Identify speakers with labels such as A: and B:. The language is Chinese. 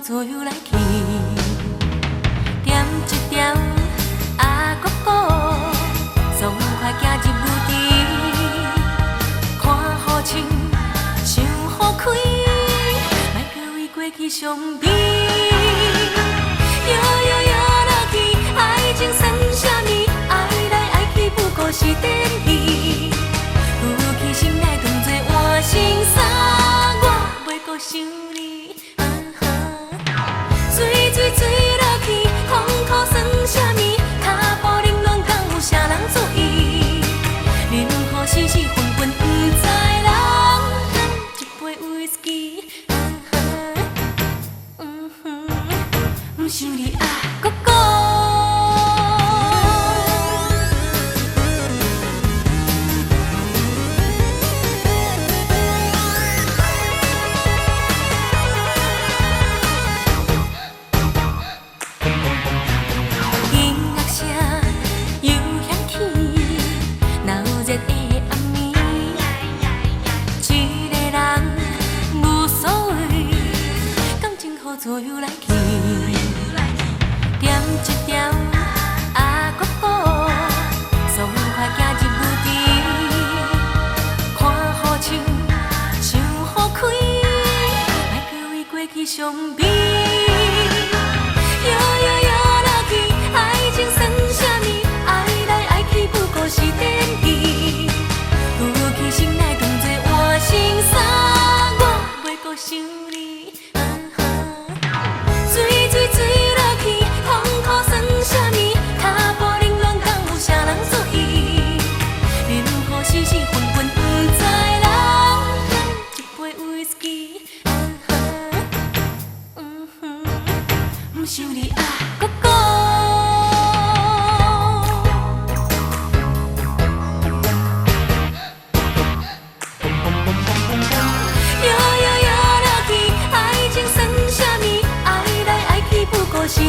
A: 左右来去，点一条阿哥哥，爽快行入雨池，看雨晴，唱雨开，莫搁为过去伤悲。摇摇摇落去，爱情算什么？爱来爱去不过是电戏，负起心来当作换心衫，我袂搁想你。水水水落去，痛苦算什么？脚步凌乱，敢有啥人注意？任何时时分分不知人，一杯威士忌，不想你啊，哥哥。左右来去，点一条阿哥哥，爽快行入雨池，看雨晴，唱雨开，莫搁为过去伤悲。摇摇摇落去，爱情算什么？爱来爱去不过是电戏，负起心来当作换心衫，我袂搁想你。想你啊，哥哥。摇摇摇落去，爱情算什么？爱来爱去不过是